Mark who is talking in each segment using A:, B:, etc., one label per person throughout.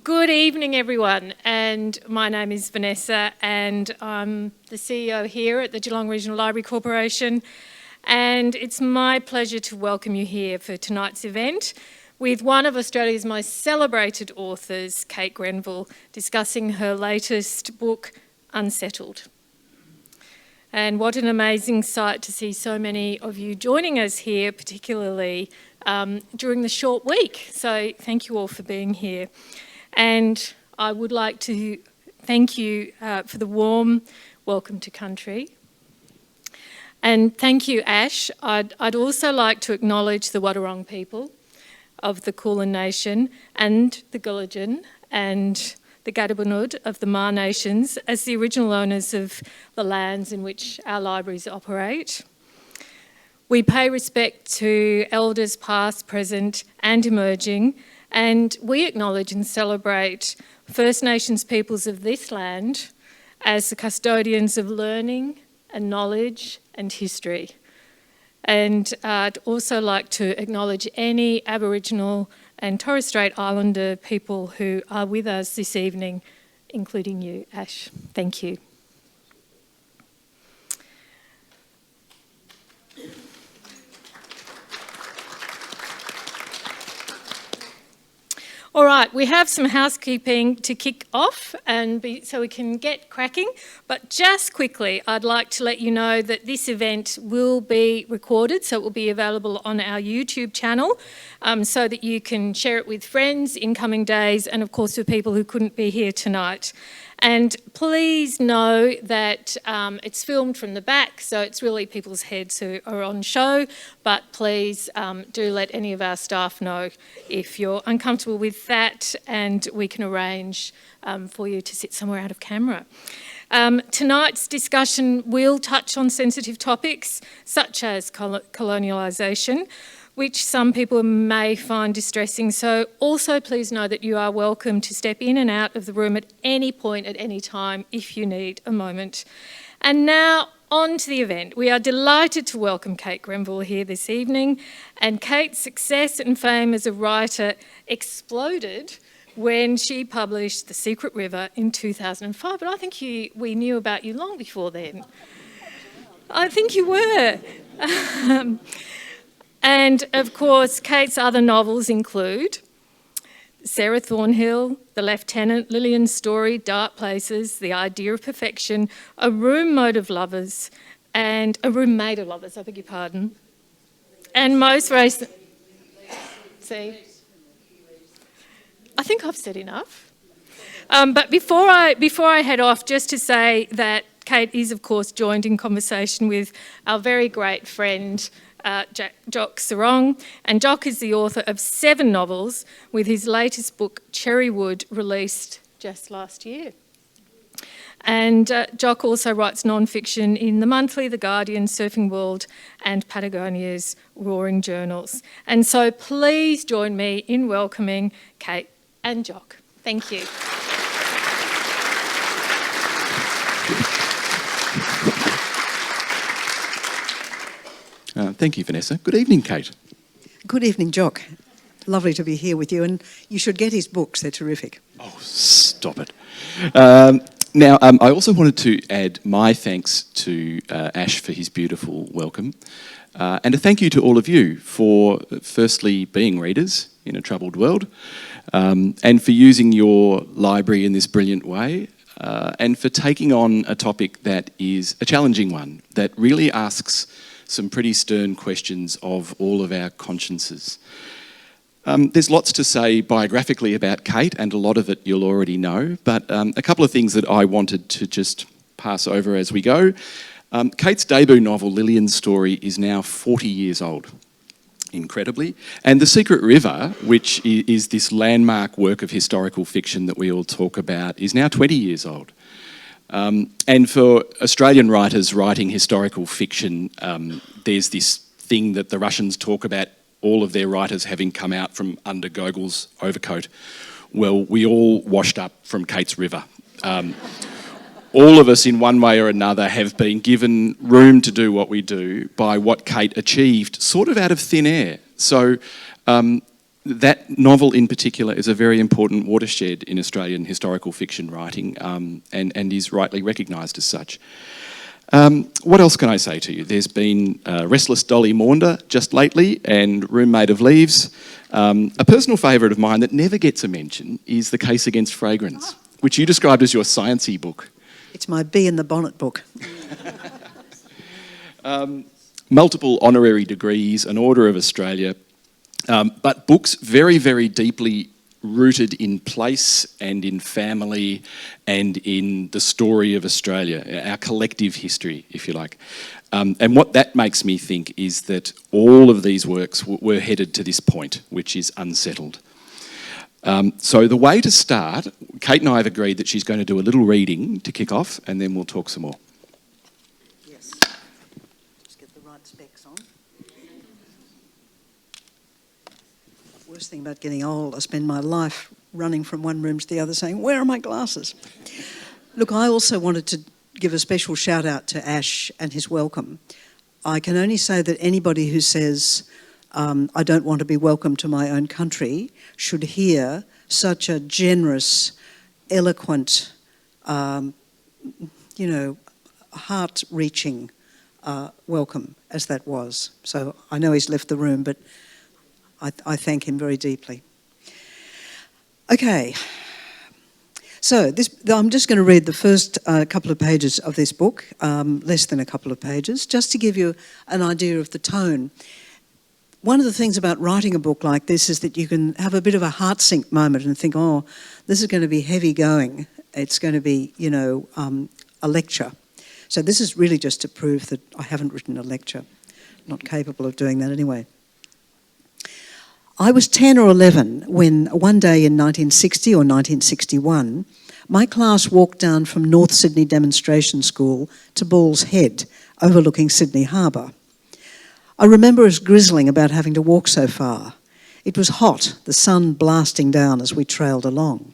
A: Good evening, everyone. And my name is Vanessa, and I'm the CEO here at the Geelong Regional Library Corporation. And it's my pleasure to welcome you here for tonight's event with one of Australia's most celebrated authors, Kate Grenville, discussing her latest book, Unsettled. And what an amazing sight to see so many of you joining us here, particularly during the short week. So thank you all for being here. And I would like to thank you for the warm welcome to country. And thank you, Ash. I'd also like to acknowledge the Wadawurrung people of the Kulin Nation and the Gulidjan and the Gadabanud of the Maar Nations as the original owners of the lands in which our libraries operate. We pay respect to elders past, present and emerging, and we acknowledge and celebrate First Nations peoples of this land as the custodians of learning and knowledge and history. And I'd also like to acknowledge any Aboriginal and Torres Strait Islander people who are with us this evening, including you, Ash. Thank you. All right, we have some housekeeping to kick off so we can get cracking. But just quickly, I'd like to let you know that this event will be recorded, so it will be available on our YouTube channel so that you can share it with friends in coming days and, of course, with people who couldn't be here tonight. And please know that it's filmed from the back, so it's really people's heads who are on show, but please do let any of our staff know if you're uncomfortable with that, and we can arrange for you to sit somewhere out of camera. Tonight's discussion will touch on sensitive topics such as colonisation, which some people may find distressing. So also please know that you are welcome to step in and out of the room at any point, at any time, if you need a moment. And now on to the event. We are delighted to welcome Kate Grenville here this evening. And Kate's success and fame as a writer exploded when she published The Secret River in 2005. But I think we knew about you long before then. I think you were. And, of course, Kate's other novels include Sarah Thornhill, The Lieutenant, Lillian's Story, Dark Places, The Idea of Perfection, A Roommate of Lovers, and I beg your pardon. And most recent... See? I think I've said enough. But before I head off, just to say that Kate is, of course, joined in conversation with our very great friend, Jock Sarong, and Jock is the author of 7 novels, with his latest book, Cherrywood, released just last year. And Jock also writes non-fiction in The Monthly, The Guardian, Surfing World and Patagonia's Roaring Journals. And so please join me in welcoming Kate and Jock. Thank you.
B: Thank you, Vanessa. Good evening, Kate.
C: Good evening, Jock. Lovely to be here with you, and you should get his books, they're terrific.
B: Oh, stop it. Now, I also wanted to add my thanks to Ash for his beautiful welcome, and a thank you to all of you for firstly being readers in a troubled world, and for using your library in this brilliant way, and for taking on a topic that is a challenging one, that really asks some pretty stern questions of all of our consciences. There's lots to say biographically about Kate, and a lot of it you'll already know, but a couple of things that I wanted to just pass over as we go. Kate's debut novel, Lillian's Story, is now 40 years old, incredibly. And The Secret River, which is this landmark work of historical fiction that we all talk about, is now 20 years old. And for Australian writers writing historical fiction, there's this thing that the Russians talk about, all of their writers having come out from under Gogol's overcoat. Well, we all washed up from Kate's River. All of us in one way or another have been given room to do what we do by what Kate achieved sort of out of thin air. So that novel in particular is a very important watershed in Australian historical fiction writing, and is rightly recognised as such. What else can I say to you? There's been Restless Dolly Maunder just lately, and Room Made of Leaves. A personal favourite of mine that never gets a mention is The Case Against Fragrance, which you described as your sciencey book.
C: It's my Bee in the Bonnet book.
B: Multiple honorary degrees, an Order of Australia, but books very, very deeply rooted in place and in family and in the story of Australia, our collective history, if you like. And what that makes me think is that all of these works were headed to this point, which is Unsettled. So the way to start, Kate and I have agreed that she's going to do a little reading to kick off, and then we'll talk some more.
C: Yes. Just get the right specs on. Worst thing about getting old, I spend my life running from one room to the other saying, where are my glasses? Look, I also wanted to give a special shout out to Ash and his welcome. I can only say that anybody who says, I don't want to be welcome to my own country, should hear such a generous, eloquent, heart-reaching welcome as that was. So I know he's left the room, but I thank him very deeply. Okay, so I'm just going to read the first couple of pages of this book, less than a couple of pages, just to give you an idea of the tone. One of the things about writing a book like this is that you can have a bit of a heart sink moment and think, oh, this is going to be heavy going. It's going to be, a lecture. So this is really just to prove that I haven't written a lecture. Not capable of doing that anyway. I was 10 or 11 when one day in 1960 or 1961, my class walked down from North Sydney Demonstration School to Bull's Head, overlooking Sydney Harbour. I remember us grizzling about having to walk so far. It was hot, the sun blasting down as we trailed along.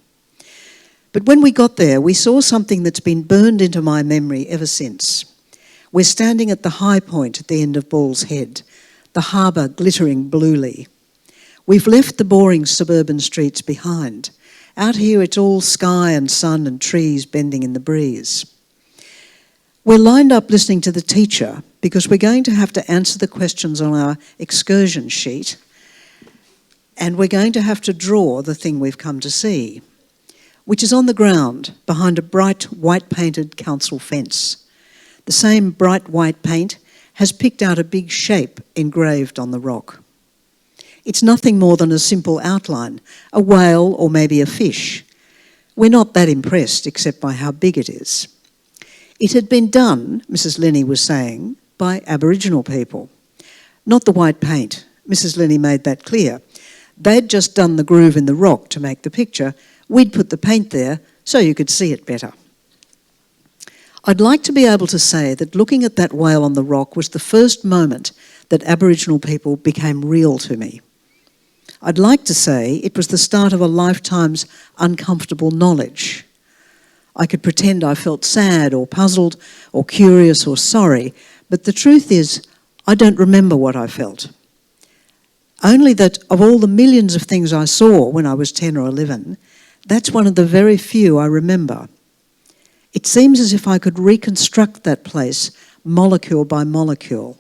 C: But when we got there, we saw something that's been burned into my memory ever since. We're standing at the high point at the end of Bull's Head, the harbour glittering bluely. We've left the boring suburban streets behind. Out here it's all sky and sun and trees bending in the breeze. We're lined up listening to the teacher because we're going to have to answer the questions on our excursion sheet, and we're going to have to draw the thing we've come to see, which is on the ground behind a bright white-painted council fence. The same bright white paint has picked out a big shape engraved on the rock. It's nothing more than a simple outline, a whale or maybe a fish. We're not that impressed except by how big it is. It had been done, Mrs. Linney was saying, by Aboriginal people. Not the white paint. Mrs. Linney made that clear. They'd just done the groove in the rock to make the picture. We'd put the paint there so you could see it better. I'd like to be able to say that looking at that whale on the rock was the first moment that Aboriginal people became real to me. I'd like to say it was the start of a lifetime's uncomfortable knowledge. I could pretend I felt sad or puzzled or curious or sorry, but the truth is I don't remember what I felt. Only that of all the millions of things I saw when I was 10 or 11, that's one of the very few I remember. It seems as if I could reconstruct that place molecule by molecule.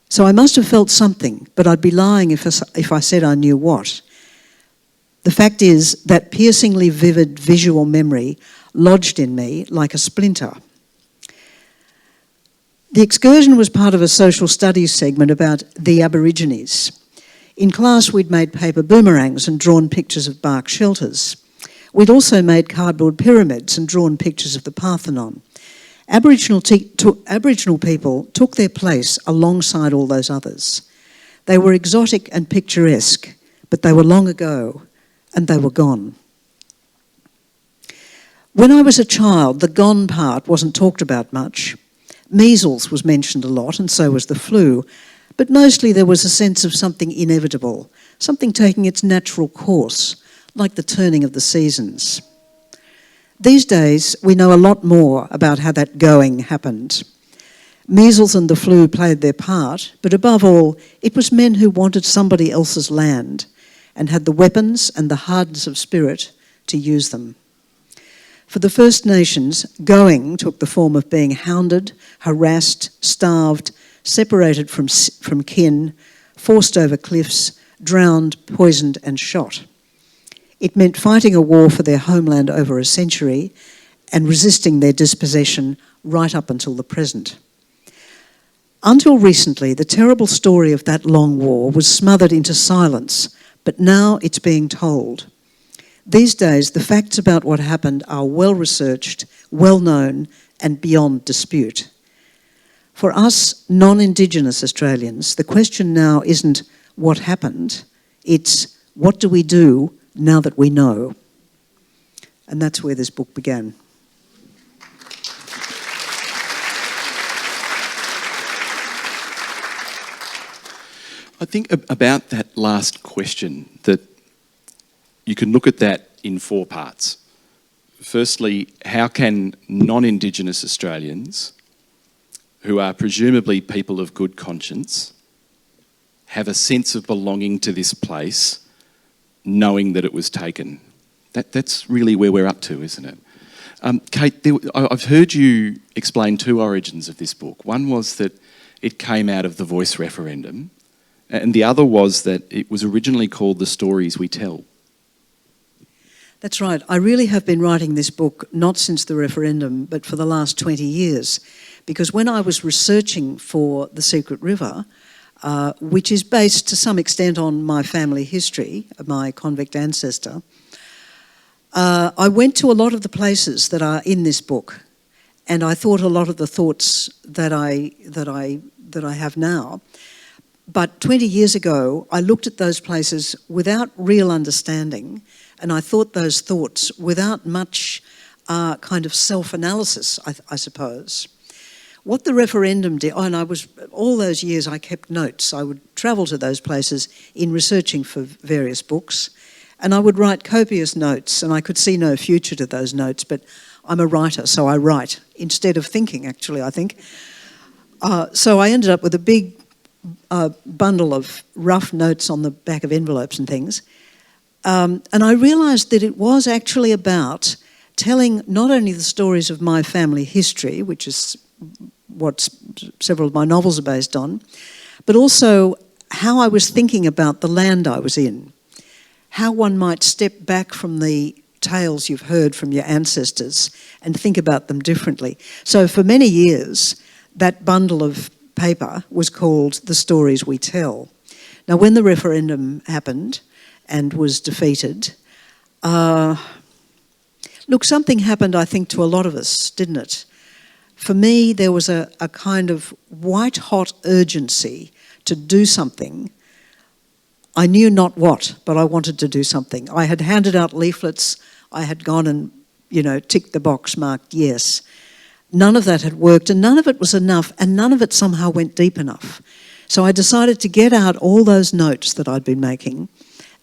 C: So I must have felt something, but I'd be lying if I said I knew what. The fact is that piercingly vivid visual memory lodged in me like a splinter. The excursion was part of a social studies segment about the Aborigines. In class, we'd made paper boomerangs and drawn pictures of bark shelters. We'd also made cardboard pyramids and drawn pictures of the Parthenon. Aboriginal people took their place alongside all those others. They were exotic and picturesque, but they were long ago, and they were gone. When I was a child, the gone part wasn't talked about much. Measles was mentioned a lot, and so was the flu, but mostly there was a sense of something inevitable, something taking its natural course, like the turning of the seasons. These days, we know a lot more about how that going happened. Measles and the flu played their part, but above all, it was men who wanted somebody else's land, and had the weapons and the hardness of spirit to use them. For the First Nations, going took the form of being hounded, harassed, starved, separated from kin, forced over cliffs, drowned, poisoned and shot. It meant fighting a war for their homeland over a century and resisting their dispossession right up until the present. Until recently, the terrible story of that long war was smothered into silence, but now it's being told. These days, the facts about what happened are well researched, well known, and beyond dispute. For us non-Indigenous Australians, the question now isn't what happened, it's what do we do now that we know? And that's where this book began.
B: I think about that last question, that you can look at that in four parts. Firstly, how can non-Indigenous Australians, who are presumably people of good conscience, have a sense of belonging to this place, knowing that it was taken? That's really where we're up to, isn't it? Kate, I've heard you explain two origins of this book. One was that it came out of the Voice referendum, and the other was that it was originally called The Stories We Tell.
C: That's right. I really have been writing this book not since the referendum, but for the last 20 years. Because when I was researching for The Secret River, which is based to some extent on my family history, my convict ancestor, I went to a lot of the places that are in this book, and I thought a lot of the thoughts that I have now. But 20 years ago, I looked at those places without real understanding, and I thought those thoughts without much kind of self-analysis, I suppose. What the referendum did, and all those years I kept notes. I would travel to those places in researching for various books, and I would write copious notes, and I could see no future to those notes, but I'm a writer, so I write instead of thinking, actually, I think. So I ended up with a big bundle of rough notes on the back of envelopes and things. And I realised that it was actually about telling not only the stories of my family history, which is what several of my novels are based on, but also how I was thinking about the land I was in, how one might step back from the tales you've heard from your ancestors and think about them differently. So for many years, that bundle of paper was called The Stories We Tell. Now, when the referendum happened and was defeated, look, something happened, I think, to a lot of us, didn't it? For me, there was a kind of white-hot urgency to do something. I knew not what, but I wanted to do something. I had handed out leaflets. I had gone and, ticked the box marked yes. None of that had worked, and none of it was enough, and none of it somehow went deep enough. So I decided to get out all those notes that I'd been making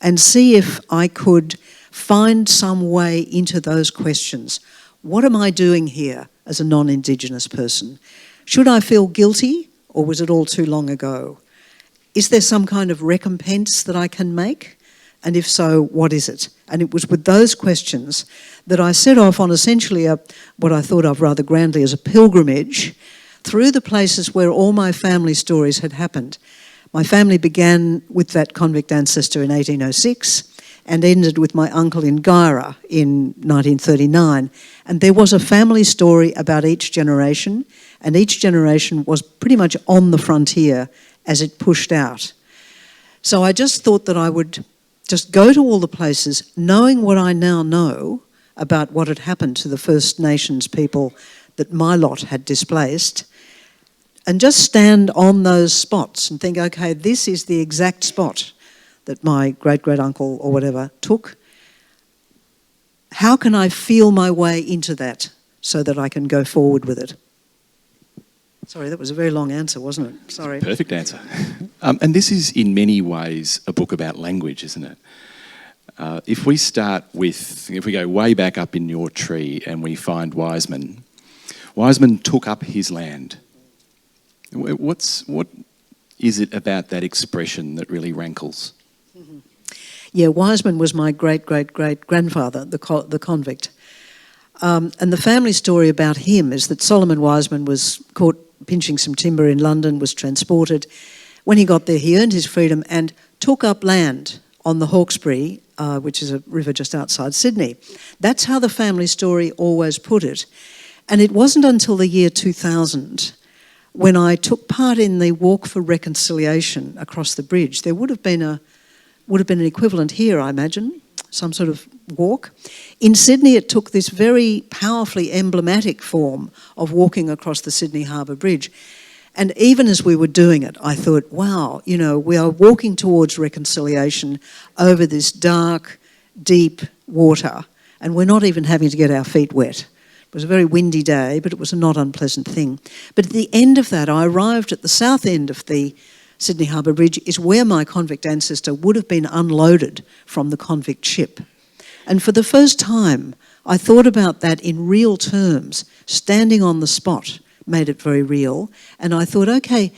C: and see if I could find some way into those questions. What am I doing here as a non-Indigenous person? Should I feel guilty, or was it all too long ago? Is there some kind of recompense that I can make? And if so, what is it? And it was with those questions that I set off on essentially what I thought of rather grandly as a pilgrimage through the places where all my family stories had happened. My family began with that convict ancestor in 1806 and ended with my uncle in Guyra in 1939. And there was a family story about each generation, and each generation was pretty much on the frontier as it pushed out. So I just thought that I would just go to all the places, knowing what I now know about what had happened to the First Nations people that my lot had displaced, and just stand on those spots and think, okay, this is the exact spot that my great-great-uncle or whatever took. How can I feel my way into that so that I can go forward with it? Sorry, that was a very long answer, wasn't it? Sorry.
B: Perfect answer. And this is in many ways a book about language, isn't it? If we go way back up in your tree and we find Wiseman took up his land. What is it about that expression that really rankles?
C: Yeah, Wiseman was my great-great-great-grandfather, the convict. And the family story about him is that Solomon Wiseman was caught pinching some timber in London, was transported. When he got there, he earned his freedom and took up land on the Hawkesbury, which is a river just outside Sydney. That's how the family story always put it. And it wasn't until the year 2000 when I took part in the Walk for Reconciliation across the bridge. There would have been an equivalent here, I imagine, some sort of walk. In Sydney, it took this very powerfully emblematic form of walking across the Sydney Harbour Bridge. And even as we were doing it, I thought, wow, you know, we are walking towards reconciliation over this dark, deep water, and we're not even having to get our feet wet. It was a very windy day, but it was a not unpleasant thing. But at the end of that, I arrived at the south end of the Sydney Harbour Bridge, is where my convict ancestor would have been unloaded from the convict ship. And for the first time, I thought about that in real terms. Standing on the spot made it very real. And I thought, okay,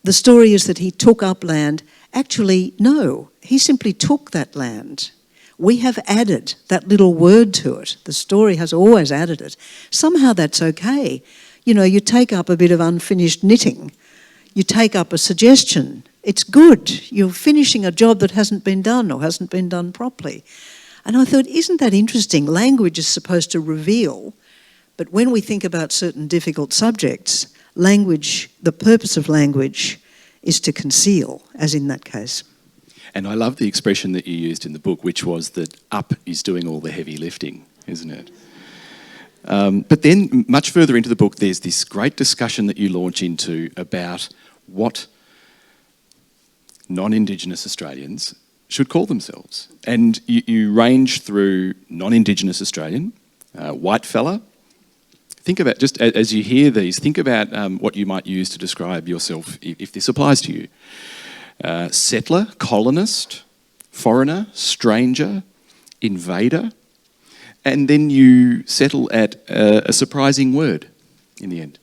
C: the story is that he took up land. Actually, no, he simply took that land. We have added that little word to it. The story has always added it. Somehow that's okay. You know, you take up a bit of unfinished knitting. You take up a suggestion. It's good. You're finishing a job that hasn't been done or hasn't been done properly. And I thought, isn't that interesting? Language is supposed to reveal, but when we think about certain difficult subjects, language, the purpose of language is to conceal, as in that case.
B: And I love the expression that you used in the book, which was that up is doing all the heavy lifting, isn't it? But then, much further into the book, there's this great discussion that you launch into about what non-Indigenous Australians should call themselves. And you range through non-Indigenous Australian, white fella. Think about, just as you hear these, think about what you might use to describe yourself if this applies to you. Settler, colonist, foreigner, stranger, invader, and then you settle at a surprising word in the end.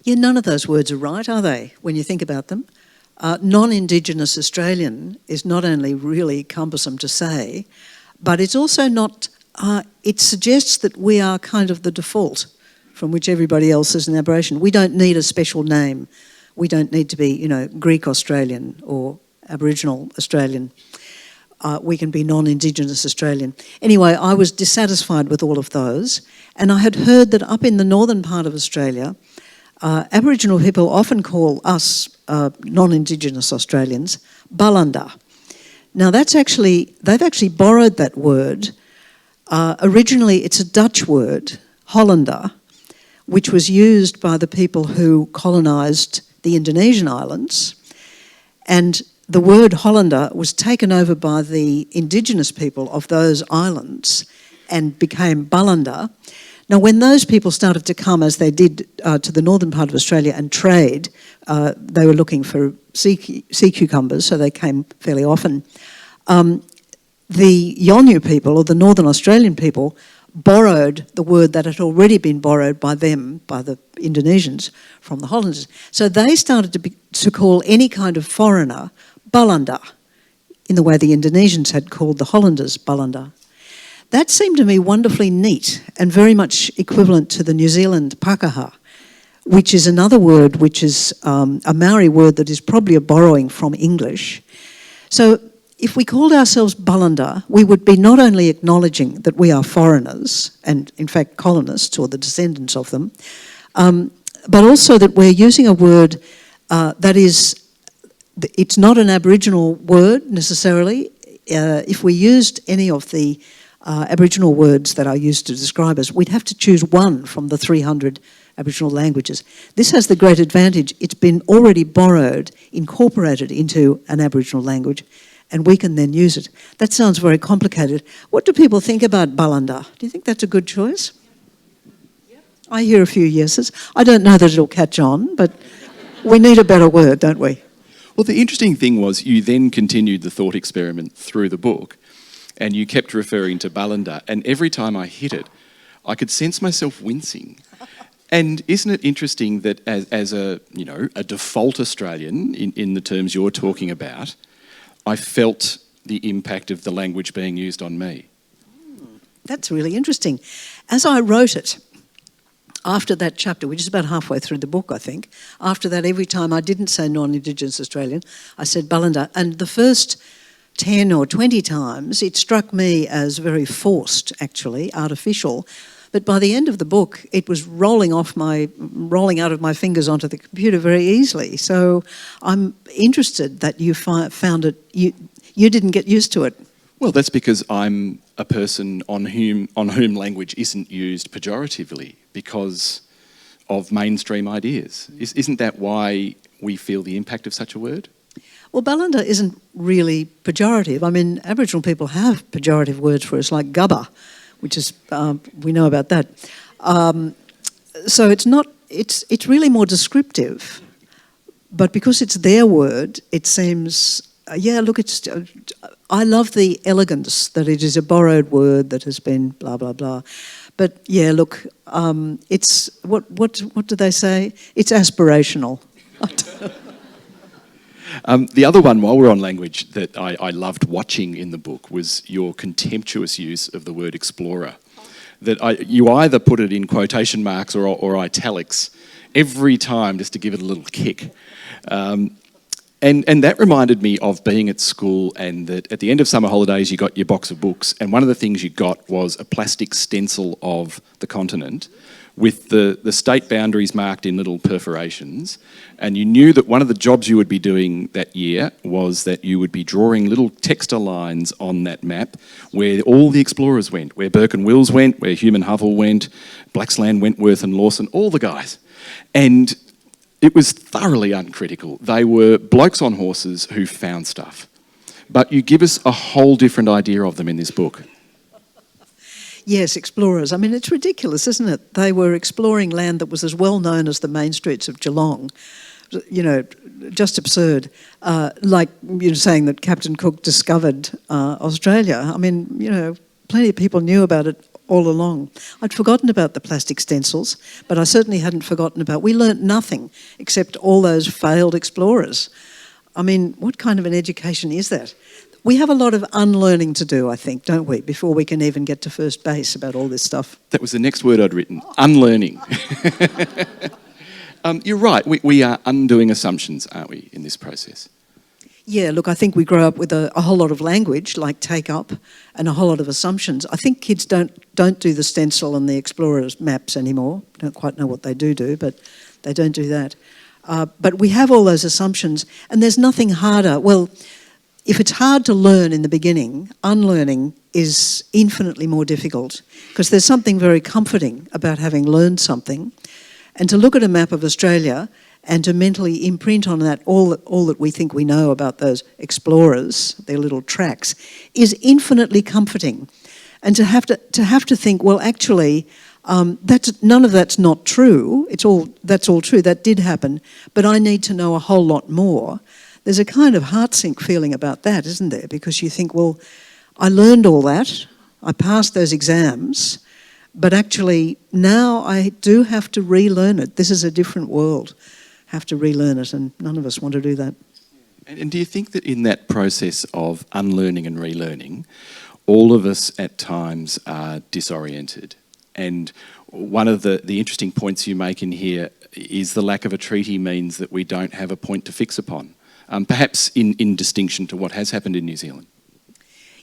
C: Yeah, none of those words are right, are they, when you think about them? Non-Indigenous Australian is not only really cumbersome to say, but it's also not, it suggests that we are kind of the default from which everybody else is an aberration. We don't need a special name. We don't need to be, you know, Greek Australian or Aboriginal Australian. We can be non-Indigenous Australian. Anyway, I was dissatisfied with all of those, and I had heard that up in the northern part of Australia, Aboriginal people often call us non-Indigenous Australians Balanda. Now they've actually borrowed that word. Originally it's a Dutch word, Hollander, which was used by the people who colonised the Indonesian islands, and the word Hollander was taken over by the indigenous people of those islands and became Balanda. Now, when those people started to come, as they did to the northern part of Australia and trade, they were looking for sea cucumbers, so they came fairly often. The Yolngu people, or the Northern Australian people, borrowed the word that had already been borrowed by them, by the Indonesians, from the Hollanders. So they started to call any kind of foreigner Balanda, in the way the Indonesians had called the Hollanders Balanda. That seemed to me wonderfully neat and very much equivalent to the New Zealand pakaha, which is another word which is a Maori word that is probably a borrowing from English. So if we called ourselves Balanda, we would be not only acknowledging that we are foreigners and, in fact, colonists or the descendants of them, but also that we're using a word that is, it's not an Aboriginal word necessarily. If we used any of the Aboriginal words that are used to describe us, we'd have to choose one from the 300 Aboriginal languages. This has the great advantage, it's been already borrowed, incorporated into an Aboriginal language, and we can then use it. That sounds very complicated. What do people think about Balanda? Do you think that's a good choice? Yep. I hear a few yeses. I don't know that it'll catch on, but we need a better word, don't we?
B: Well, the interesting thing was you then continued the thought experiment through the book, and you kept referring to Balanda, and every time I hit it, I could sense myself wincing. And isn't it interesting that as a default Australian, in the terms you're talking about, I felt the impact of the language being used on me.
C: That's really interesting. As I wrote it, after that chapter, which is about halfway through the book, I think, after that, every time I didn't say non-Indigenous Australian, I said Balanda. And the first 10 or 20 times, it struck me as very forced, actually, artificial. But by the end of the book, it was rolling out of my fingers onto the computer very easily. So I'm interested that you found it, you didn't get used to it.
B: Well, that's because I'm a person on whom language isn't used pejoratively because of mainstream ideas. Isn't that why we feel the impact of such a word?
C: Well, Balanda isn't really pejorative. I mean, Aboriginal people have pejorative words for us, like gubba, which is, we know about that. So it's really more descriptive. But because it's their word, it seems, I love the elegance that it is a borrowed word that has been blah, blah, blah. But yeah, look, it's, what do they say? It's aspirational.
B: The other one, while we're on language, that I loved watching in the book was your contemptuous use of the word explorer. That you either put it in quotation marks or italics every time just to give it a little kick. And that reminded me of being at school, and that at the end of summer holidays you got your box of books, and one of the things you got was a plastic stencil of the continent with the state boundaries marked in little perforations, and you knew that one of the jobs you would be doing that year was that you would be drawing little textile lines on that map where all the explorers went, where Burke and Wills went, where Hume and Hovell went, Blaxland, Wentworth and Lawson, all the guys. And it was thoroughly uncritical. They were blokes on horses who found stuff. But you give us a whole different idea of them in this book.
C: Yes, explorers. I mean, it's ridiculous, isn't it? They were exploring land that was as well known as the main streets of Geelong. You know, just absurd. Like you're saying that Captain Cook discovered Australia. I mean, you know, plenty of people knew about it all along. I'd forgotten about the plastic stencils, but I certainly hadn't forgotten about... We learnt nothing except all those failed explorers. I mean, what kind of an education is that? We have a lot of unlearning to do, I think, don't we, before we can even get to first base about all this stuff.
B: That was the next word I'd written, unlearning. You're right, we are undoing assumptions, aren't we, in this process?
C: Yeah, look, I think we grow up with a whole lot of language, like take up, and a whole lot of assumptions. I think kids don't do the stencil and the explorers maps anymore. Don't quite know what they do, but they don't do that. But we have all those assumptions, and there's nothing harder. Well, if it's hard to learn in the beginning, unlearning is infinitely more difficult, because there's something very comforting about having learned something. And to look at a map of Australia and to mentally imprint on that all that we think we know about those explorers, their little tracks, is infinitely comforting. And to have to think, well, actually, none of that's not true. That's all true. That did happen, but I need to know a whole lot more. There's a kind of heart-sink feeling about that, isn't there? Because you think, well, I learned all that, I passed those exams, but actually now I do have to relearn it. This is a different world. Have to relearn it, and none of us want to do that.
B: And do you think that in that process of unlearning and relearning, all of us at times are disoriented? And one of the interesting points you make in here is the lack of a treaty means that we don't have a point to fix upon, perhaps in distinction to what has happened in New Zealand.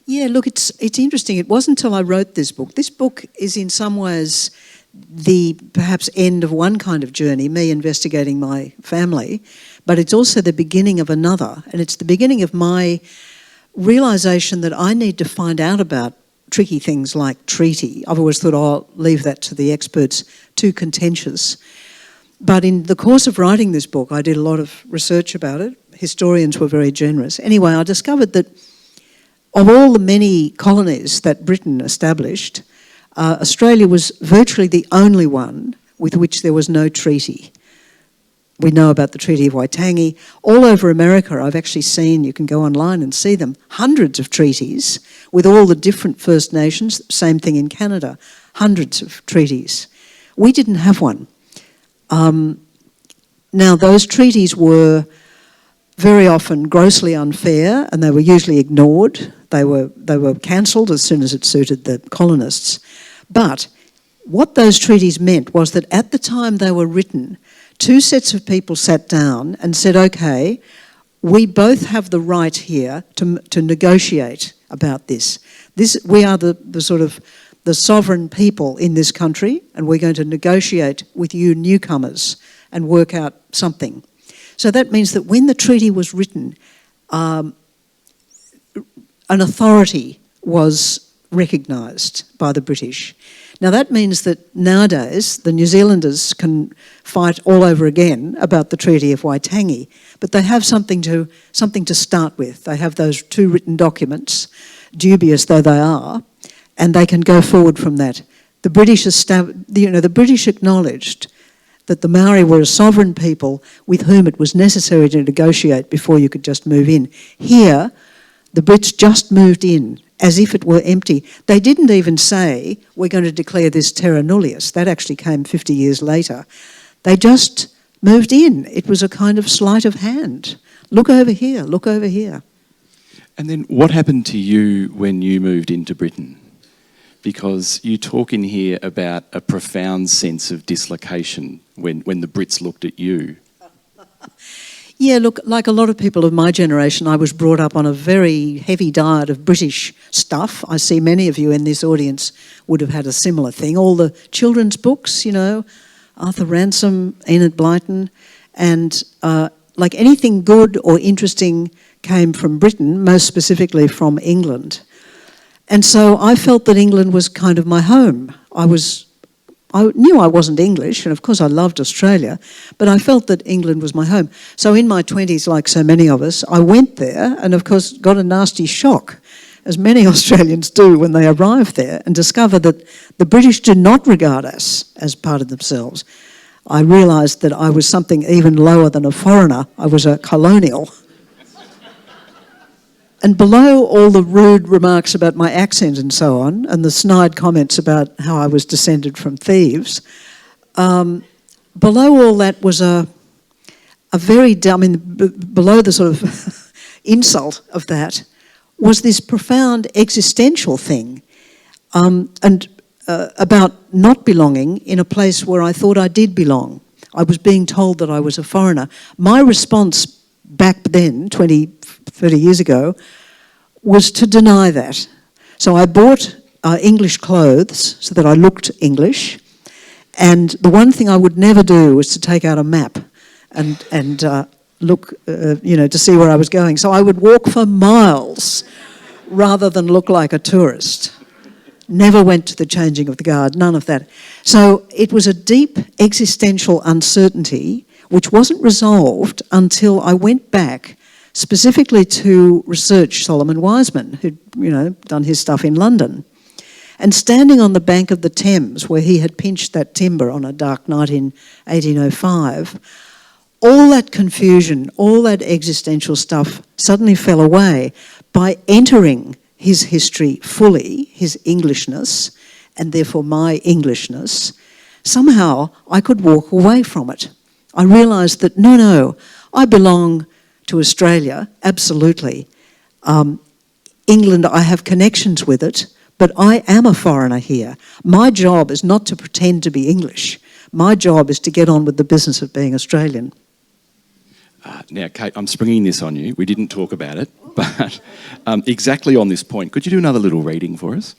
C: Yeah, look, it's interesting. It wasn't until I wrote this book. This book is in some ways the perhaps end of one kind of journey, me investigating my family, but it's also the beginning of another. And it's the beginning of my realisation that I need to find out about tricky things like treaty. I've always thought, I'll leave that to the experts, too contentious. But in the course of writing this book, I did a lot of research about it. Historians were very generous. Anyway, I discovered that of all the many colonies that Britain established, Australia was virtually the only one with which there was no treaty. We know about the Treaty of Waitangi. All over America, I've actually seen, you can go online and see them, hundreds of treaties with all the different First Nations. Same thing in Canada, hundreds of treaties. We didn't have one. Now, those treaties were very often grossly unfair, and they were usually ignored. They were cancelled as soon as it suited the colonists. But what those treaties meant was that at the time they were written, two sets of people sat down and said, okay, we both have the right here to negotiate about this. We are the sort of the sovereign people in this country, and we're going to negotiate with you newcomers and work out something. So that means that when the treaty was written, an authority was recognised by the British. Now that means that nowadays the New Zealanders can fight all over again about the Treaty of Waitangi, but they have something to start with. They have those two written documents, dubious though they are, and they can go forward from that. The British acknowledged that the Maori were a sovereign people with whom it was necessary to negotiate before you could just move in. Here, the Brits just moved in as if it were empty. They didn't even say, we're going to declare this terra nullius. That actually came 50 years later. They just moved in. It was a kind of sleight of hand. Look over here, look over here.
B: And then what happened to you when you moved into Britain? Because you talk in here about a profound sense of dislocation when the Brits looked at you.
C: Yeah, look, like a lot of people of my generation, I was brought up on a very heavy diet of British stuff. I see many of you in this audience would have had a similar thing. All the children's books, you know, Arthur Ransome, Enid Blyton, and like anything good or interesting came from Britain, most specifically from England. And so I felt that England was kind of my home. I knew I wasn't English, and of course I loved Australia, but I felt that England was my home. So in my 20s, like so many of us, I went there and of course got a nasty shock, as many Australians do when they arrive there, and discover that the British do not regard us as part of themselves. I realised that I was something even lower than a foreigner. I was a colonial. And below all the rude remarks about my accent and so on, and the snide comments about how I was descended from thieves, below all that was a very, below the sort of insult of that was this profound existential thing, about not belonging in a place where I thought I did belong. I was being told that I was a foreigner. My response back then, 20, 30 years ago, was to deny that. So I bought English clothes so that I looked English, and the one thing I would never do was to take out a map and look, to see where I was going. So I would walk for miles rather than look like a tourist. Never went to the changing of the guard, none of that. So it was a deep existential uncertainty which wasn't resolved until I went back specifically to research Solomon Wiseman, who'd, done his stuff in London. And standing on the bank of the Thames, where he had pinched that timber on a dark night in 1805, all that confusion, all that existential stuff suddenly fell away by entering his history fully, his Englishness, and therefore my Englishness. Somehow I could walk away from it. I realised that, no, I belong to Australia, absolutely. England, I have connections with it, but I am a foreigner here. My job is not to pretend to be English. My job is to get on with the business of being Australian.
B: Now, Kate, I'm springing this on you. We didn't talk about it, but exactly on this point, could you do another little reading for us?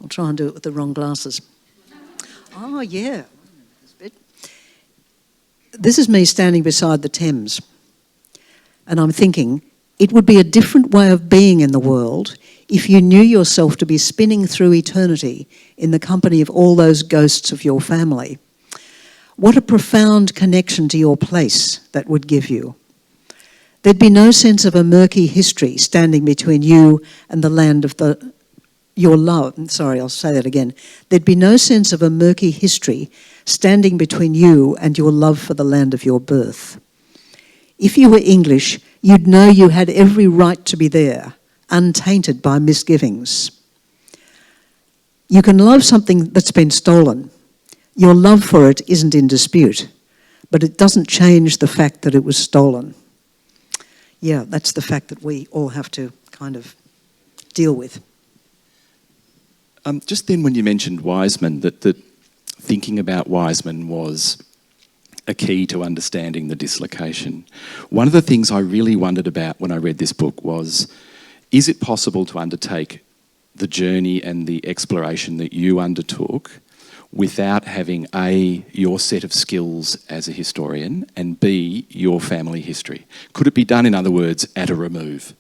C: I'll try and do it with the wrong glasses. Oh, yeah. This is me standing beside the Thames. And I'm thinking, it would be a different way of being in the world if you knew yourself to be spinning through eternity in the company of all those ghosts of your family. What a profound connection to your place that would give you. There'd be no sense of a murky history standing between you and the land of your love. Sorry, I'll say that again. There'd be no sense of a murky history standing between you and your love for the land of your birth. If you were English, you'd know you had every right to be there, untainted by misgivings. You can love something that's been stolen. Your love for it isn't in dispute, but it doesn't change the fact that it was stolen. Yeah, that's the fact that we all have to kind of deal with.
B: Just then when you mentioned Wiseman, that thinking about Wiseman was a key to understanding the dislocation. One of the things I really wondered about when I read this book was, is it possible to undertake the journey and the exploration that you undertook without having A, your set of skills as a historian, and B, your family history? Could it be done, in other words, at a remove?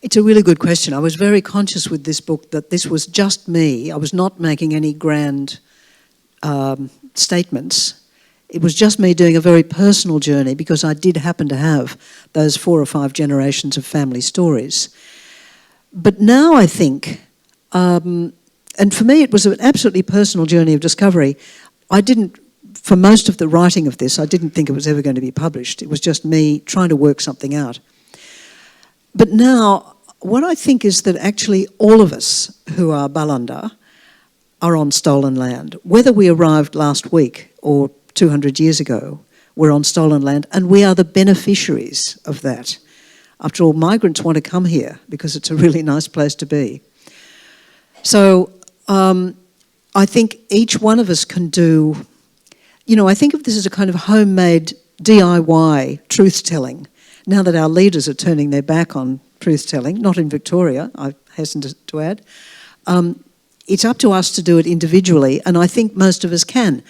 C: It's a really good question. I was very conscious with this book that this was just me. I was not making any grand statements. It was just me doing a very personal journey because I did happen to have those 4 or 5 generations of family stories. But now I think, and for me it was an absolutely personal journey of discovery. For most of the writing of this, I didn't think it was ever going to be published. It was just me trying to work something out. But now, what I think is that actually all of us who are Balanda are on stolen land. Whether we arrived last week or 200 years ago, we're on stolen land, and we are the beneficiaries of that. After all, migrants want to come here because it's a really nice place to be. So I think each one of us can do, I think of this as a kind of homemade DIY truth-telling. Now that our leaders are turning their back on truth-telling, not in Victoria, I hasten to add, it's up to us to do it individually, and I think most of us can.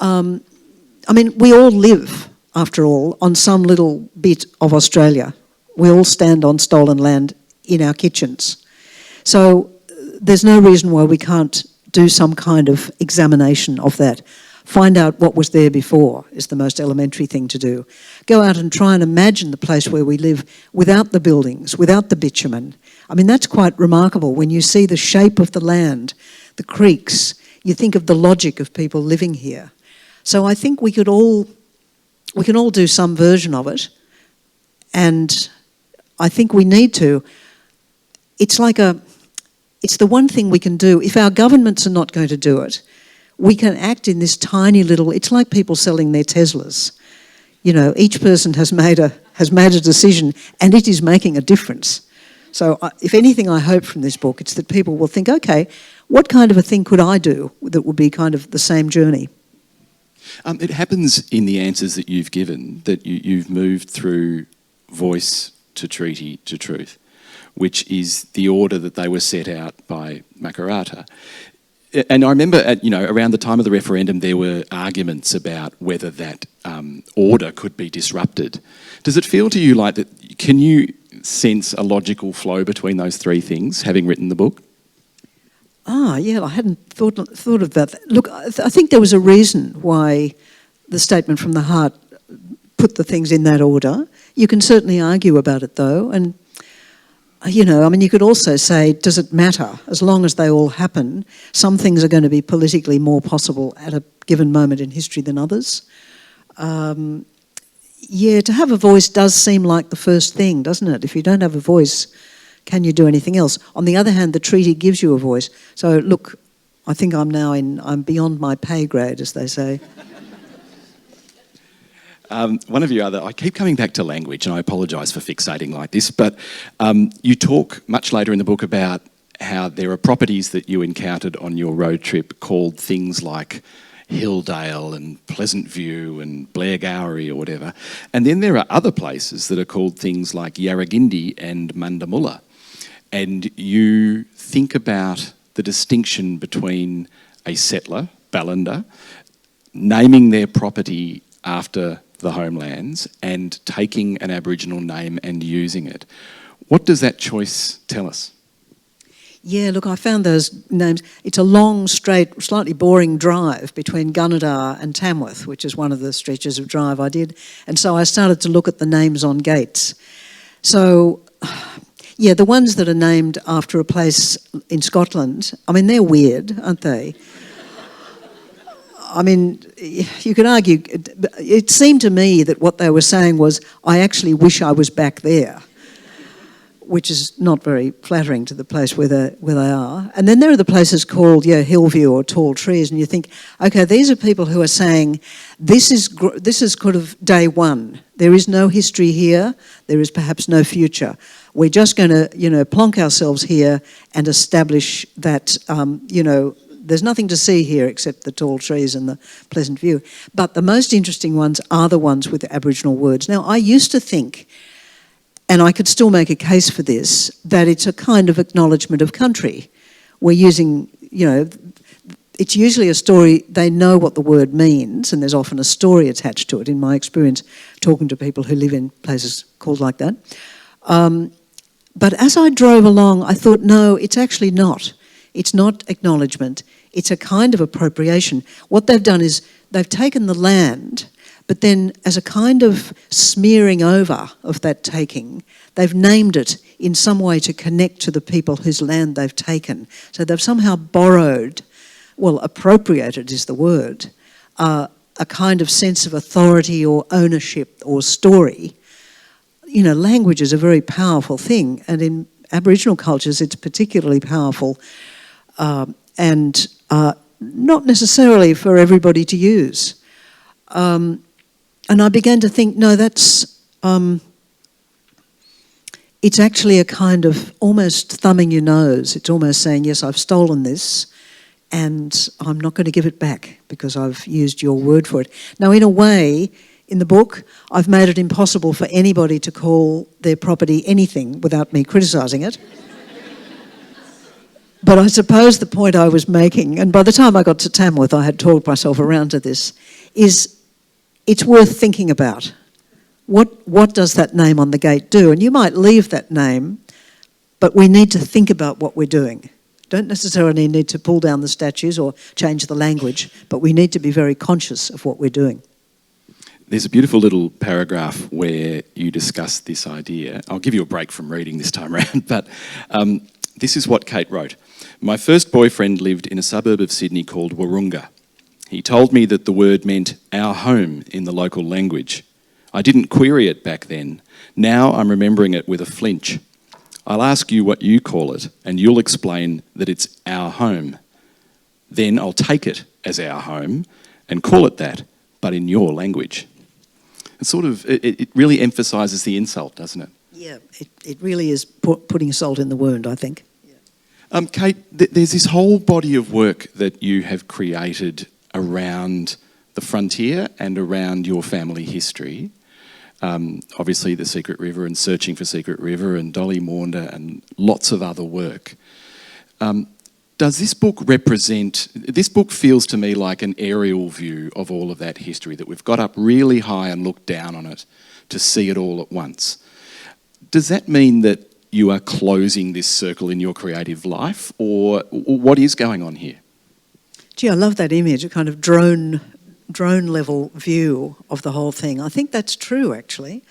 C: We all live, after all, on some little bit of Australia. We all stand on stolen land in our kitchens. So there's no reason why we can't do some kind of examination of that. Find out what was there before is the most elementary thing to do. Go out and try and imagine the place where we live without the buildings, without the bitumen. That's quite remarkable. When you see the shape of the land, the creeks, you think of the logic of people living here. So I think we can all do some version of it, and I think we need to. It's the one thing we can do. If our governments are not going to do it, we can act in this tiny little. It's like people selling their Teslas. Each person has made a decision, and it is making a difference. So, if anything, I hope from this book, it's that people will think, okay, what kind of a thing could I do that would be kind of the same journey?
B: It happens in the answers that you've given that you've moved through voice to treaty to truth, which is the order that they were set out by Makarrata. And I remember, around the time of the referendum, there were arguments about whether that order could be disrupted. Does it feel to you like that? Can you sense a logical flow between those 3 things, having written the book?
C: Yeah, I hadn't thought of that. Look, I think there was a reason why the statement from the heart put the things in that order. You can certainly argue about it, though, and you could also say, does it matter? As long as they all happen, some things are going to be politically more possible at a given moment in history than others. To have a voice does seem like the first thing, doesn't it? If you don't have a voice, can you do anything else? On the other hand, the treaty gives you a voice. So, look, I think I'm beyond my pay grade, as they say.
B: One of you I keep coming back to language, and I apologise for fixating like this, but you talk much later in the book about how there are properties that you encountered on your road trip called things like Hilldale and Pleasant View and Blairgowrie or whatever. And then there are other places that are called things like Yarragindi and Mundamulla. And you think about the distinction between a settler, Balanda, naming their property after the homelands and taking an Aboriginal name and using it. What does that choice tell us?
C: Yeah, look, I found those names. It's a long, straight, slightly boring drive between Gunnedah and Tamworth, which is one of the stretches of drive I did. And so I started to look at the names on gates. So, yeah, the ones that are named after a place in Scotland, they're weird, aren't they? You could argue, it seemed to me that what they were saying was, I actually wish I was back there. which is not very flattering to the place where they are. And then there are the places called Hillview or Tall Trees, and you think, okay, these are people who are saying, this is kind of day one. There is no history here. There is perhaps no future. We're just going to, plonk ourselves here and establish that, there's nothing to see here except the tall trees and the pleasant view. But the most interesting ones are the ones with Aboriginal words. Now, I used to think, and I could still make a case for this, that it's a kind of acknowledgement of country. We're using, it's usually a story, they know what the word means, and there's often a story attached to it, in my experience, talking to people who live in places called like that. But as I drove along, I thought, no, it's actually not. It's not acknowledgement. It's a kind of appropriation. What they've done is they've taken the land, but then as a kind of smearing over of that taking, they've named it in some way to connect to the people whose land they've taken. So they've somehow borrowed, well, appropriated is the word, a kind of sense of authority or ownership or story. Language is a very powerful thing, and in Aboriginal cultures it's particularly powerful and not necessarily for everybody to use. And I began to think, no, that's... it's actually a kind of almost thumbing your nose. It's almost saying, yes, I've stolen this and I'm not going to give it back because I've used your word for it. Now, in a way, in the book, I've made it impossible for anybody to call their property anything without me criticising it. But I suppose the point I was making, and by the time I got to Tamworth I had talked myself around to this, is it's worth thinking about. What does that name on the gate do? And you might leave that name, but we need to think about what we're doing. Don't necessarily need to pull down the statues or change the language, but we need to be very conscious of what we're doing.
B: There's a beautiful little paragraph where you discuss this idea. I'll give you a break from reading this time around, but this is what Kate wrote. My first boyfriend lived in a suburb of Sydney called Wahroonga. He told me that the word meant our home in the local language. I didn't query it back then. Now I'm remembering it with a flinch. I'll ask you what you call it, and you'll explain that it's our home. Then I'll take it as our home and call it that, but in your language. It really emphasises the insult, doesn't it?
C: Yeah, it really is putting salt in the wound, I think. Yeah.
B: Kate, there's this whole body of work that you have created around the frontier and around your family history. Obviously the Secret River and Searching for Secret River and Dolly Maunda and lots of other work. Does this book represent... This book feels to me like an aerial view of all of that history, that we've got up really high and looked down on it to see it all at once. Does that mean that you are closing this circle in your creative life, or what is going on here?
C: Gee, I love that image, a kind of drone level view of the whole thing. I think that's true, actually.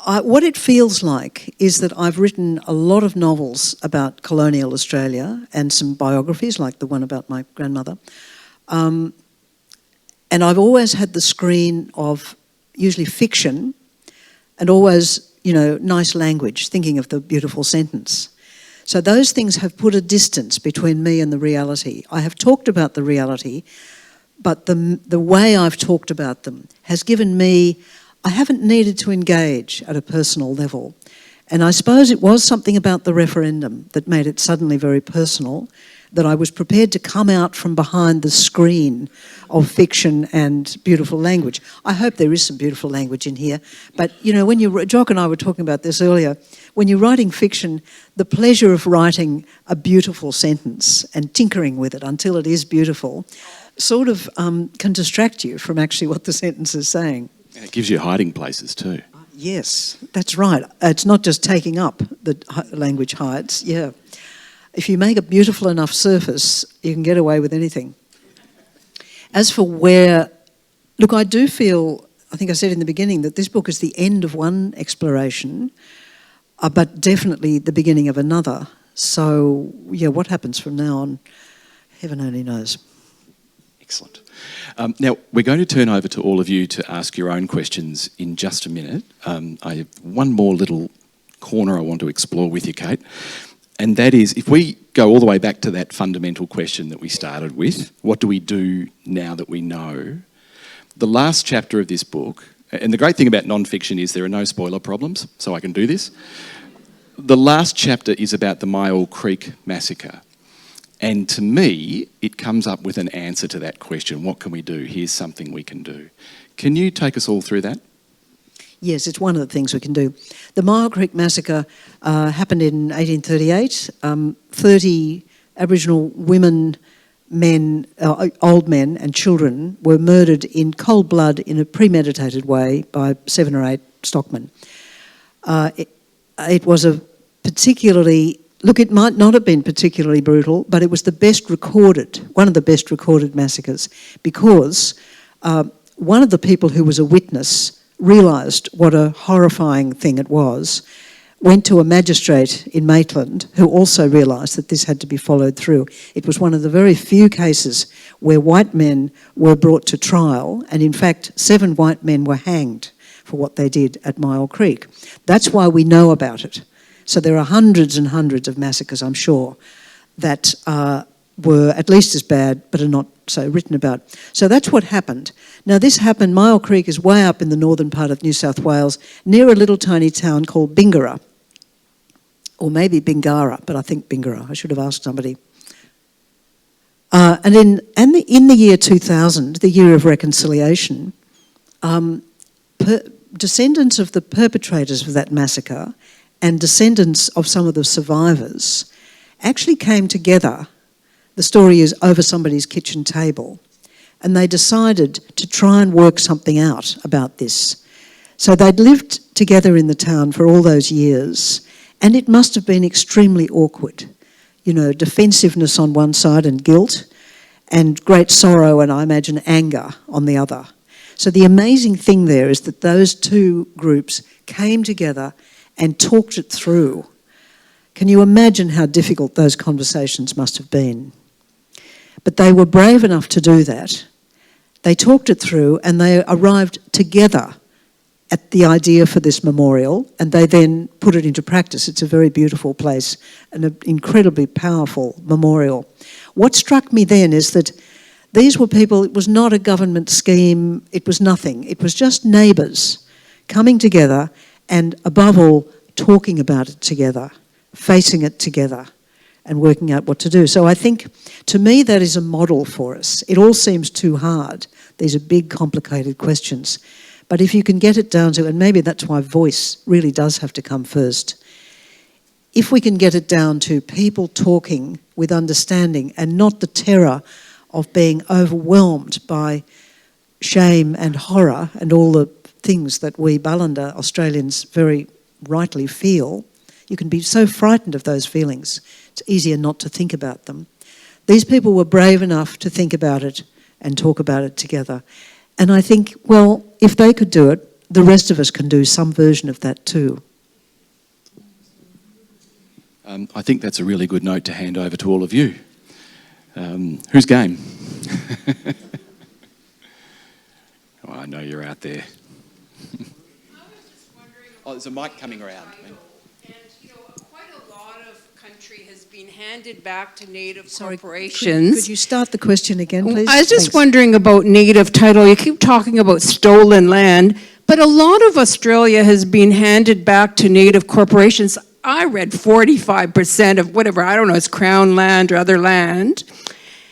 C: What it feels like is that I've written a lot of novels about colonial Australia and some biographies, like the one about my grandmother. And I've always had the screen of usually fiction and always, nice language, thinking of the beautiful sentence. So those things have put a distance between me and the reality. I have talked about the reality, but the way I've talked about them has given me... I haven't needed to engage at a personal level. And I suppose it was something about the referendum that made it suddenly very personal, that I was prepared to come out from behind the screen of fiction and beautiful language. I hope there is some beautiful language in here. But, when Jock and I were talking about this earlier, when you're writing fiction, the pleasure of writing a beautiful sentence and tinkering with it until it is beautiful sort of can distract you from actually what the sentence is saying.
B: And it gives you hiding places too.
C: Yes, that's right. It's not just taking up the language hides, yeah. If you make a beautiful enough surface, you can get away with anything. As for where... Look, I do feel, I think I said in the beginning, that this book is the end of one exploration, but definitely the beginning of another. So, yeah, what happens from now on, heaven only knows.
B: Excellent. Now, we're going to turn over to all of you to ask your own questions in just a minute. I have one more little corner I want to explore with you, Kate, and that is, if we go all the way back to that fundamental question that we started with, what do we do now that we know? The last chapter of this book, and the great thing about non-fiction is there are no spoiler problems, so I can do this. The last chapter is about the Myall Creek massacre. And to me, it comes up with an answer to that question. What can we do? Here's something we can do. Can you take us all through that?
C: Yes, it's one of the things we can do. The Myall Creek massacre happened in 1838. 30 Aboriginal women, men, old men and children were murdered in cold blood in a premeditated way by 7 or 8 stockmen. It was a particularly... Look, it might not have been particularly brutal, but it was one of the best recorded massacres, because one of the people who was a witness realised what a horrifying thing it was, went to a magistrate in Maitland who also realised that this had to be followed through. It was one of the very few cases where white men were brought to trial, and in fact 7 white men were hanged for what they did at Myall Creek. That's why we know about it. So there are hundreds and hundreds of massacres, I'm sure, that were at least as bad but are not so written about. So that's what happened. Now this happened, Myall Creek is way up in the northern part of New South Wales, near a little tiny town called Bingara. Or maybe Bingara, but I think Bingara. I should have asked somebody. And in the year 2000, the year of reconciliation, descendants of the perpetrators of that massacre and descendants of some of the survivors actually came together, the story is over somebody's kitchen table, and they decided to try and work something out about this. So they'd lived together in the town for all those years, and it must have been extremely awkward. You know, defensiveness on one side and guilt, and great sorrow and, I imagine, anger on the other. So the amazing thing there is that those two groups came together and talked it through. Can you imagine how difficult those conversations must have been? But they were brave enough to do that. They talked it through and they arrived together at the idea for this memorial, and they then put it into practice. It's a very beautiful place and an incredibly powerful memorial. What struck me then is that these were people, it was not a government scheme, it was nothing. It was just neighbours coming together and above all, talking about it together, facing it together and working out what to do. So I think, to me, that is a model for us. It all seems too hard. These are big, complicated questions. But if you can get it down to, and maybe that's why voice really does have to come first, if we can get it down to people talking with understanding and not the terror of being overwhelmed by shame and horror and all the things that we Ballanda Australians very rightly feel, you can be so frightened of those feelings. It's easier not to think about them. These people were brave enough to think about it and talk about it together. And I think, well, if they could do it, the rest of us can do some version of that too.
B: I think that's a really good note to hand over to all of you. Who's game? Oh, I know you're out there. Oh, there's a mic coming around.
D: And, you know, quite a lot of country has been handed back to native corporations.
C: Could you start the question again, please?
D: I was just
C: Thanks.
D: wondering about native title. You keep talking about stolen land, but a lot of Australia has been handed back to native corporations. I read 45% of whatever, I don't know, it's Crown land or other land,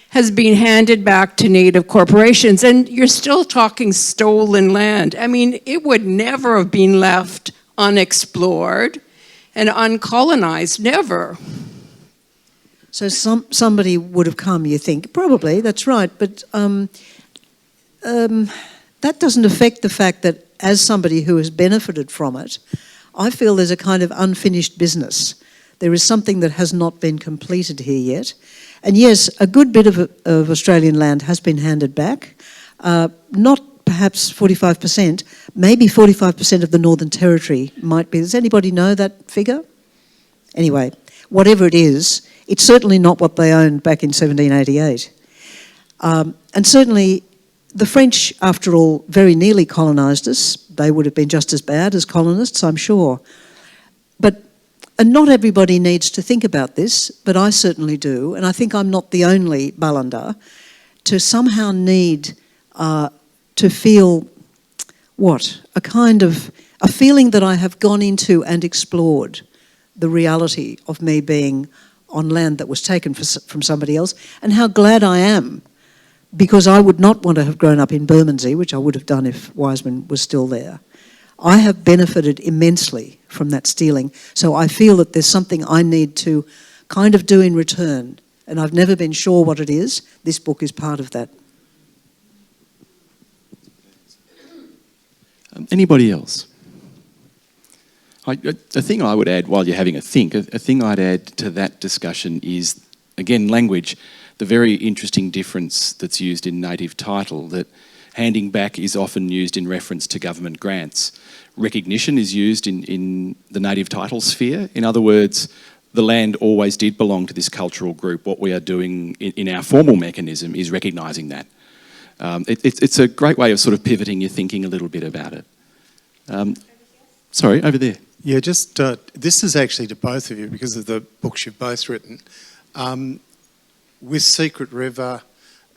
D: has been handed back to native corporations, and you're still talking stolen land. I mean, it would never have been left unexplored and uncolonized, never.
C: So somebody would have come, you think? Probably, that's right. But that doesn't affect the fact that as somebody who has benefited from it, I feel there's a kind of unfinished business. There is something that has not been completed here yet. And yes, a good bit of Australian land has been handed back. Not perhaps 45%, maybe 45% of the Northern Territory might be. Does anybody know that figure? Anyway, whatever it is, it's certainly not what they owned back in 1788. And certainly the French, after all, very nearly colonised us. They would have been just as bad as colonists, I'm sure. And not everybody needs to think about this, but I certainly do, and I think I'm not the only Balanda, to somehow need to feel, a feeling that I have gone into and explored the reality of me being on land that was taken from somebody else, and how glad I am, because I would not want to have grown up in Bermondsey, which I would have done if Wiseman was still there. I have benefited immensely from that stealing, so I feel that there's something I need to kind of do in return, and I've never been sure what it is. This book is part of that.
B: Anybody else? A thing I would add while you're having a think, a thing I'd add to that discussion is, again, language, the very interesting difference that's used in native title, that handing back is often used in reference to government grants. Recognition is used in the native title sphere. In other words, the land always did belong to this cultural group. What we are doing in our formal mechanism is recognising that. It's a great way of sort of pivoting your thinking a little bit about it. Sorry, over there.
E: Yeah, just this is actually to both of you because of the books you've both written. With Secret River,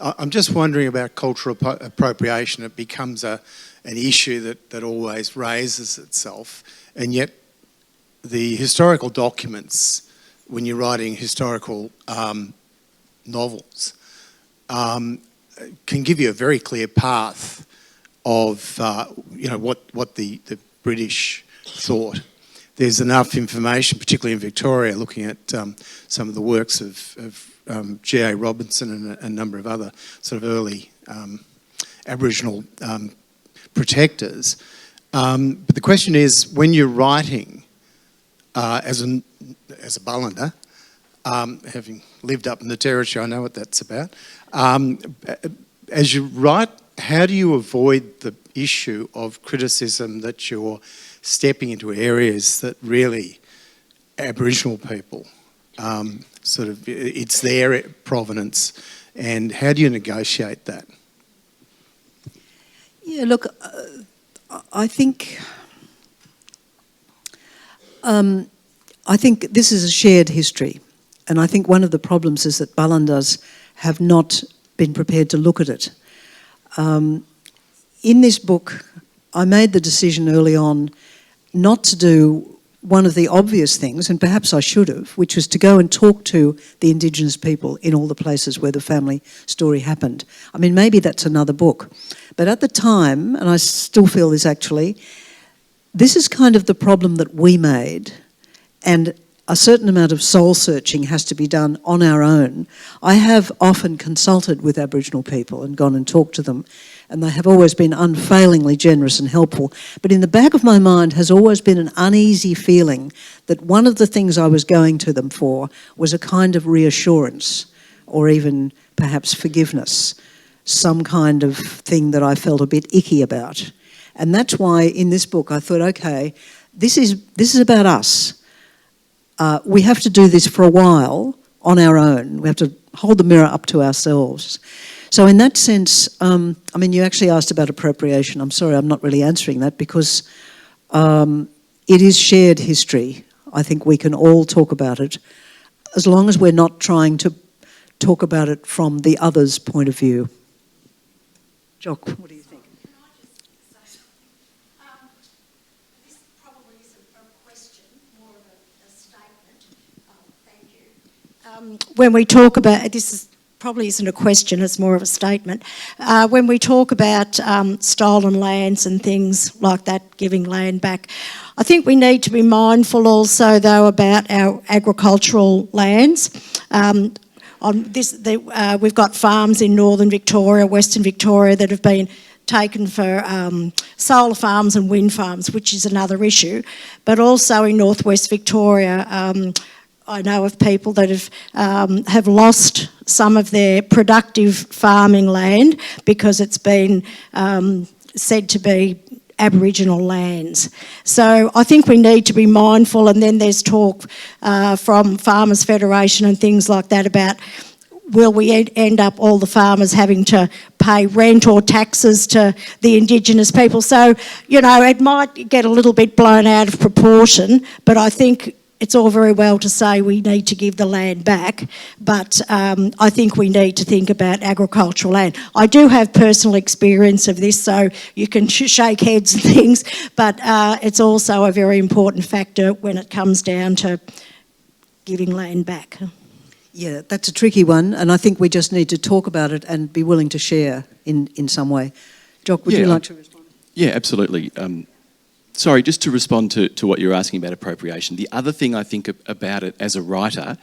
E: I'm just wondering about cultural appropriation. It becomes an issue that always raises itself, and yet the historical documents, when you're writing historical novels, can give you a very clear path of what the British thought. There's enough information, particularly in Victoria, looking at some of the works of G.A. Robinson and a number of other sort of early Aboriginal protectors. But the question is, when you're writing as a Balanda, having lived up in the territory, I know what that's about. As you write, how do you avoid the issue of criticism that you're stepping into areas that really Aboriginal people it's their provenance, and how do you negotiate that?
C: Yeah, look, I think this is a shared history, and I think one of the problems is that Balandas have not been prepared to look at it. In this book, I made the decision early on not to do one of the obvious things, and perhaps I should have, which was to go and talk to the Indigenous people in all the places where the family story happened. I mean, maybe that's another book. But at the time, and I still feel this actually, this is kind of the problem that we made, and a certain amount of soul searching has to be done on our own. I have often consulted with Aboriginal people and gone and talked to them, and they have always been unfailingly generous and helpful. But in the back of my mind has always been an uneasy feeling that one of the things I was going to them for was a kind of reassurance, or even perhaps forgiveness, some kind of thing that I felt a bit icky about. And that's why in this book I thought, okay, this is about us. We have to do this for a while on our own. We have to hold the mirror up to ourselves. So in that sense, you actually asked about appropriation. I'm sorry, I'm not really answering that because it is shared history. I think we can all talk about it as long as we're not trying to talk about it from the other's point of view. Jock, what do you think?
F: Can I just say something? This probably isn't a question, more of a statement. Thank you. When we talk about, this probably isn't a question, it's more of a statement. When we talk about stolen lands and things like that, giving land back, I think we need to be mindful also, though, about our agricultural lands. We've got farms in northern Victoria, western Victoria that have been taken for solar farms and wind farms, which is another issue. But also in northwest Victoria, I know of people that have lost some of their productive farming land because it's been said to be Aboriginal lands. So I think we need to be mindful, and then there's talk from Farmers Federation and things like that about will we end up all the farmers having to pay rent or taxes to the Indigenous people? So, you know, it might get a little bit blown out of proportion, but I think it's all very well to say we need to give the land back, but I think we need to think about agricultural land. I do have personal experience of this, so you can shake heads and things, but it's also a very important factor when it comes down to giving land back.
C: Yeah, that's a tricky one, and I think we just need to talk about it and be willing to share in some way. Jock, would you like to respond?
B: Yeah, absolutely. Sorry, just to respond to what you're asking about appropriation. The other thing I think about it as a writer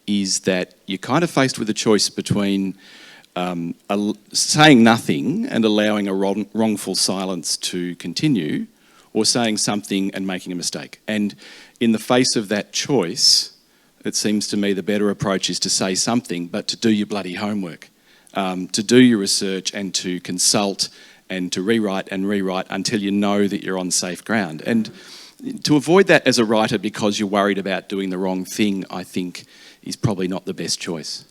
B: is that you're kind of faced with a choice between saying nothing and allowing a wrongful silence to continue, or saying something and making a mistake. And in the face of that choice, it seems to me the better approach is to say something, but to do your bloody homework, to do your research and to consult and to rewrite until you know that you're on safe ground. And to avoid that as a writer because you're worried about doing the wrong thing, I think is probably not the best choice.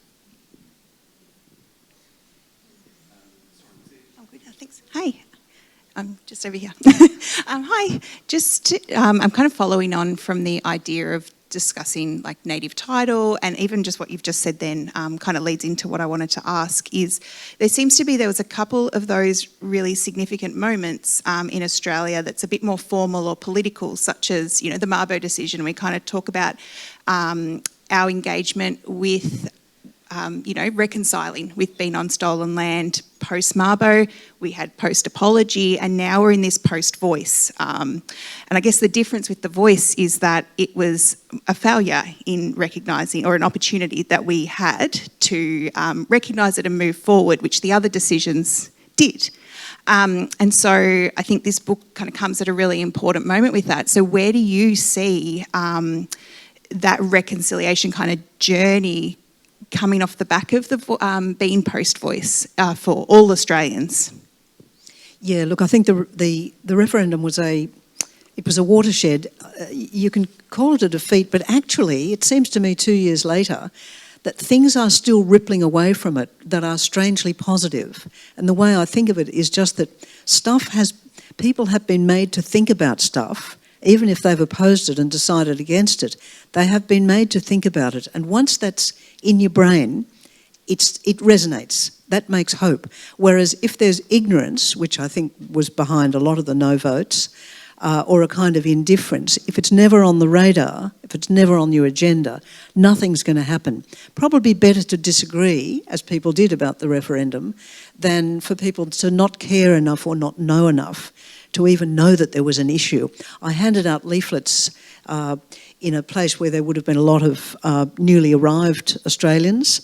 G: Oh, good, thanks. Hi. I'm just over here. Hi. I'm kind of following on from the idea of discussing like native title, and even just what you've just said then kind of leads into what I wanted to ask is there was a couple of those really significant moments in Australia that's a bit more formal or political, such as, you know, the Mabo decision. We kind of talk about our engagement with reconciling with being on stolen land post-Mabo. We had post-apology, and now we're in this post-voice. And I guess the difference with the voice is that it was a failure in recognising, or an opportunity that we had to recognise it and move forward, which the other decisions did. And so I think this book kind of comes at a really important moment with that. So where do you see that reconciliation kind of journey coming off the back of the being post-voice for all Australians?
C: Yeah, look, I think the referendum was a watershed. You can call it a defeat, but actually it seems to me 2 years later that things are still rippling away from it that are strangely positive. And the way I think of it is just that people have been made to think about stuff, even if they've opposed it and decided against it. They have been made to think about it. And once that's in your brain, it resonates. That makes hope. Whereas if there's ignorance, which I think was behind a lot of the no votes, or a kind of indifference, if it's never on the radar, if it's never on your agenda, nothing's going to happen. Probably better to disagree, as people did about the referendum, than for people to not care enough or not know enough to even know that there was an issue. I handed out leaflets in a place where there would have been a lot of newly arrived Australians,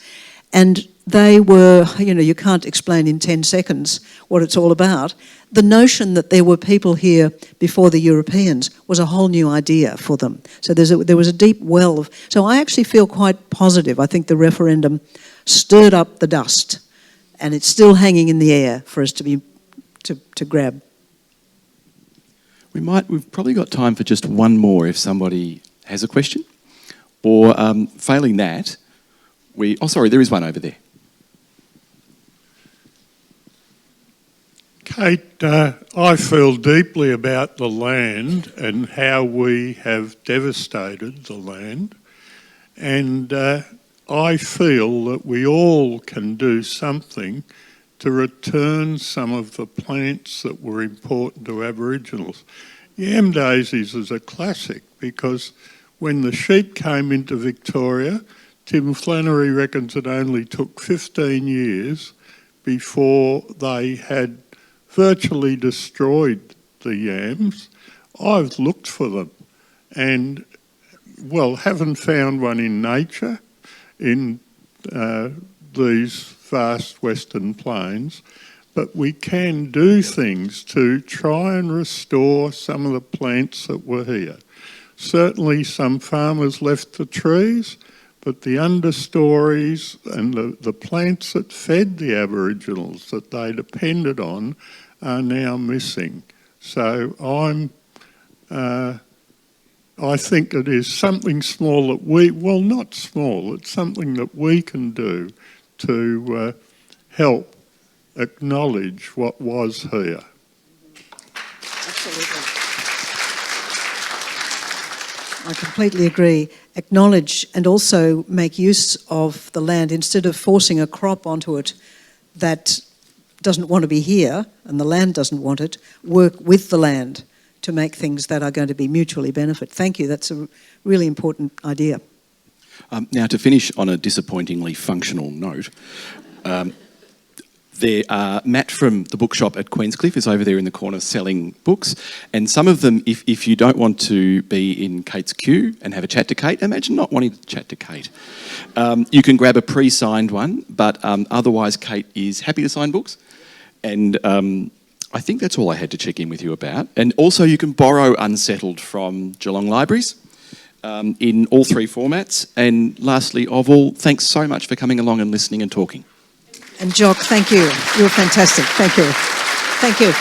C: and they were, you can't explain in 10 seconds what it's all about. The notion that there were people here before the Europeans was a whole new idea for them. So there was a deep well of... So I actually feel quite positive. I think the referendum stirred up the dust, and it's still hanging in the air for us to grab.
B: We've probably got time for just one more if somebody has a question. Or failing that, there is one over there.
H: Kate, I feel deeply about the land and how we have devastated the land, and I feel that we all can do something to return some of the plants that were important to Aboriginals. Yam daisies is a classic because when the sheep came into Victoria, Tim Flannery reckons it only took 15 years before they had virtually destroyed the yams. I've looked for them and, haven't found one in nature in these vast Western plains, but we can do things to try and restore some of the plants that were here. Certainly some farmers left the trees, but the understories and the plants that fed the Aboriginals that they depended on are now missing. So I think it is something small that not small, it's something that we can do to help acknowledge what was here.
C: Absolutely. I completely agree. Acknowledge and also make use of the land instead of forcing a crop onto it that doesn't want to be here and the land doesn't want it. Work with the land to make things that are going to be mutually benefit. Thank you. That's a really important idea.
B: Now, to finish on a disappointingly functional note, Matt from the bookshop at Queenscliff is over there in the corner selling books, and some of them, if you don't want to be in Kate's queue and have a chat to Kate, imagine not wanting to chat to Kate. You can grab a pre-signed one, but otherwise Kate is happy to sign books, and I think that's all I had to check in with you about. And also you can borrow Unsettled from Geelong Libraries in all three formats. And lastly of all, thanks so much for coming along and listening and talking.
C: And Jock, thank you. You were fantastic. Thank you. Thank you.